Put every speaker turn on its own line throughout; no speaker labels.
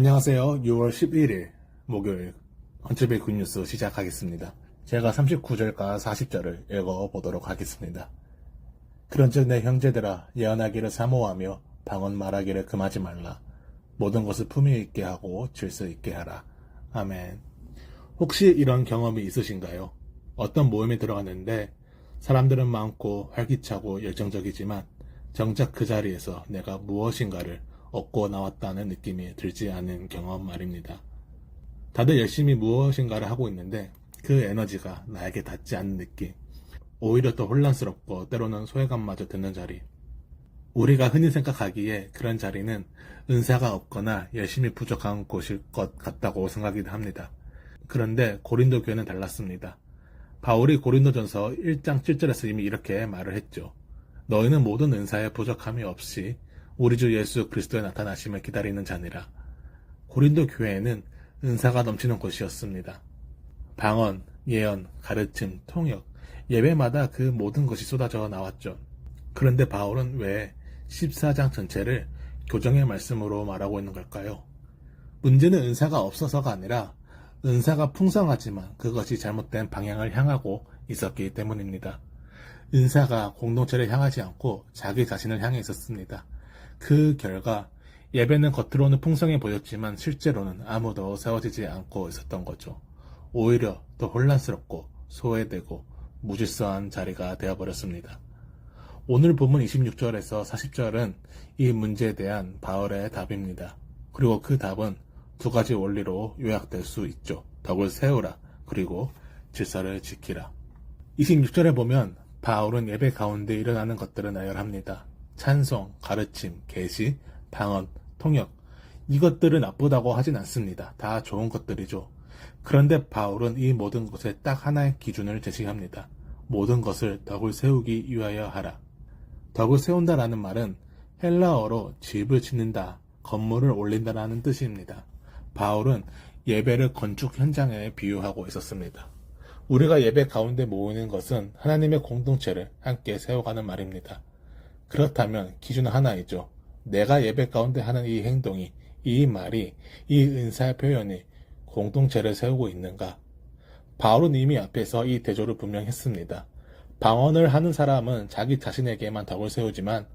안녕하세요. 6월 11일 목요일 헌츠빌 굿뉴스 시작하겠습니다. 제가 39절과 40절을 읽어보도록 하겠습니다. 그런즉 내 형제들아 예언하기를 사모하며 방언 말하기를 금하지 말라. 모든 것을 품위 있게 하고 질서 있게 하라. 아멘. 혹시 이런 경험이 있으신가요? 어떤 모임에 들어갔는데 사람들은 많고 활기차고 열정적이지만 정작 그 자리에서 내가 무엇인가를 얻고 나왔다는 느낌이 들지 않은 경험 말입니다. 다들 열심히 무엇인가를 하고 있는데 그 에너지가 나에게 닿지 않는 느낌, 오히려 더 혼란스럽고 때로는 소외감마저 드는 자리. 우리가 흔히 생각하기에 그런 자리는 은사가 없거나 열심히 부족한 곳일 것 같다고 생각이 합니다. 그런데 고린도 교회는 달랐습니다. 바울이 고린도전서 1장 7절에서 이미 이렇게 말을 했죠. 너희는 모든 은사에 부족함이 없이 우리 주 예수 그리스도의 나타나심을 기다리는 자니라. 고린도 교회에는 은사가 넘치는 곳이었습니다. 방언, 예언, 가르침, 통역, 예배마다 그 모든 것이 쏟아져 나왔죠. 그런데 바울은 왜 14장 전체를 교정의 말씀으로 말하고 있는 걸까요? 문제는 은사가 없어서가 아니라 은사가 풍성하지만 그것이 잘못된 방향을 향하고 있었기 때문입니다. 은사가 공동체를 향하지 않고 자기 자신을 향해 있었습니다. 그 결과 예배는 겉으로는 풍성해 보였지만 실제로는 아무도 세워지지 않고 있었던 거죠. 오히려 더 혼란스럽고 소외되고 무질서한 자리가 되어버렸습니다. 오늘 본문 26절에서 40절은 이 문제에 대한 바울의 답입니다. 그리고 그 답은 두 가지 원리로 요약될 수 있죠. 덕을 세우라, 그리고 질서를 지키라. 26절에 보면 바울은 예배 가운데 일어나는 것들을 나열합니다. 찬송, 가르침, 계시, 방언, 통역, 이것들은 나쁘다고 하진 않습니다. 다 좋은 것들이죠. 그런데 바울은 이 모든 것에 딱 하나의 기준을 제시합니다. 모든 것을 덕을 세우기 위하여 하라. 덕을 세운다라는 말은 헬라어로 집을 짓는다, 건물을 올린다라는 뜻입니다. 바울은 예배를 건축 현장에 비유하고 있었습니다. 우리가 예배 가운데 모이는 것은 하나님의 공동체를 함께 세워가는 말입니다. 그렇다면 기준은 하나이죠. 내가 예배 가운데 하는 이 행동이, 이 말이, 이 은사의 표현이 공동체를 세우고 있는가? 바울은 이미 앞에서 이 대조를 분명히 했습니다. 방언을 하는 사람은 자기 자신에게만 덕을 세우지만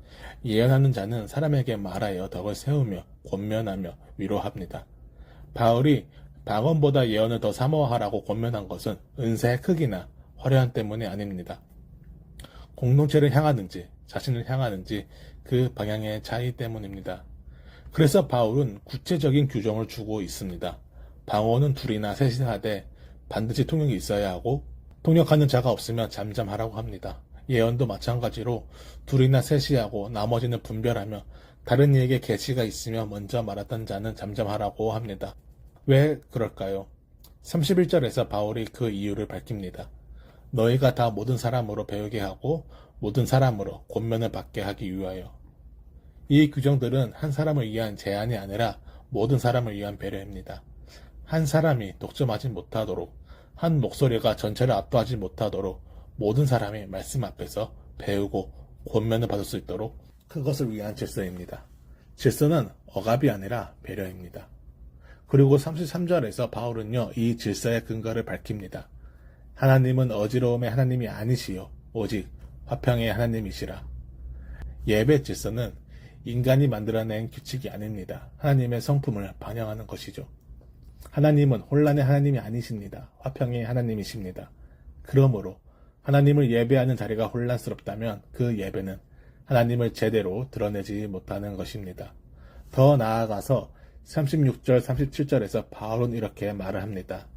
예언하는 자는 사람에게 말하여 덕을 세우며 권면하며 위로합니다. 바울이 방언보다 예언을 더 사모하라고 권면한 것은 은사의 크기나 화려함 때문이 아닙니다. 공동체를 향하는지 자신을 향하는지 그 방향의 차이 때문입니다. 그래서 바울은 구체적인 규정을 주고 있습니다. 방언은 둘이나 셋이 하되 반드시 통역이 있어야 하고 통역하는 자가 없으면 잠잠하라고 합니다. 예언도 마찬가지로 둘이나 셋이 하고 나머지는 분별하며 다른 이에게 계시가 있으며 먼저 말했던 자는 잠잠하라고 합니다. 왜 그럴까요? 31절에서 바울이 그 이유를 밝힙니다. 너희가 다 모든 사람으로 배우게 하고 모든 사람으로 권면을 받게 하기 위하여. 이 규정들은 한 사람을 위한 제한이 아니라 모든 사람을 위한 배려입니다. 한 사람이 독점하지 못하도록, 한 목소리가 전체를 압도하지 못하도록 모든 사람이 말씀 앞에서 배우고 권면을 받을 수 있도록 그것을 위한 질서입니다. 질서는 억압이 아니라 배려입니다. 그리고 33절에서 바울은요, 이 질서의 근거를 밝힙니다. 하나님은 어지러움의 하나님이 아니시요 오직 화평의 하나님이시라. 예배 질서는 인간이 만들어낸 규칙이 아닙니다. 하나님의 성품을 반영하는 것이죠. 하나님은 혼란의 하나님이 아니십니다. 화평의 하나님이십니다. 그러므로 하나님을 예배하는 자리가 혼란스럽다면 그 예배는 하나님을 제대로 드러내지 못하는 것입니다. 더 나아가서 36절, 37절에서 바울은 이렇게 말을 합니다.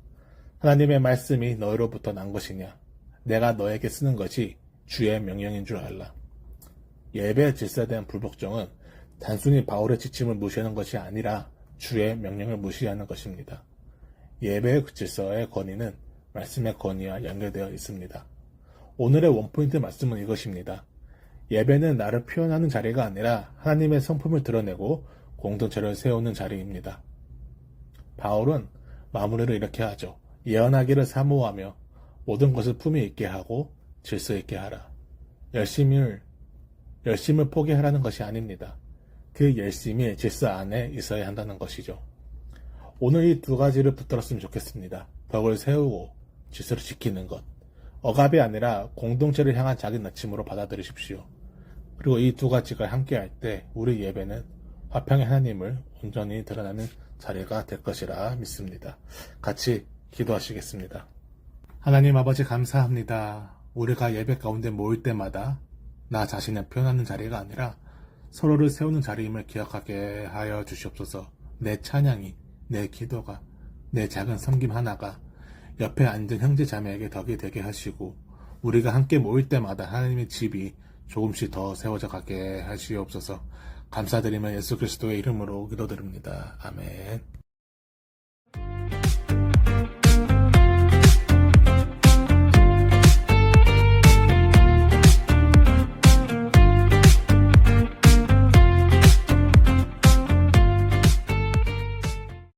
하나님의 말씀이 너희로부터 난 것이냐? 내가 너에게 쓰는 것이 주의 명령인 줄 알라. 예배 질서에 대한 불복종은 단순히 바울의 지침을 무시하는 것이 아니라 주의 명령을 무시하는 것입니다. 예배의 질서의 권위는 말씀의 권위와 연결되어 있습니다. 오늘의 원포인트 말씀은 이것입니다. 예배는 나를 표현하는 자리가 아니라 하나님의 성품을 드러내고 공동체를 세우는 자리입니다. 바울은 마무리를 이렇게 하죠. 예언하기를 사모하며 모든 것을 품위 있게 하고 질서 있게 하라. 열심을 포기하라는 것이 아닙니다. 그 열심이 질서 안에 있어야 한다는 것이죠. 오늘 이 두 가지를 붙들었으면 좋겠습니다. 덕을 세우고 질서를 지키는 것. 억압이 아니라 공동체를 향한 작은 나침으로 받아들이십시오. 그리고 이 두 가지가 함께할 때 우리 예배는 화평의 하나님을 온전히 드러나는 자리가 될 것이라 믿습니다. 같이 기도하시겠습니다. 하나님 아버지 감사합니다. 우리가 예배 가운데 모일 때마다 나 자신을 표현하는 자리가 아니라 서로를 세우는 자리임을 기억하게 하여 주시옵소서. 내 찬양이, 내 기도가, 내 작은 섬김 하나가 옆에 앉은 형제 자매에게 덕이 되게 하시고 우리가 함께 모일 때마다 하나님의 집이 조금씩 더 세워져 가게 하시옵소서. 감사드리며 예수 그리스도의 이름으로 기도드립니다. 아멘.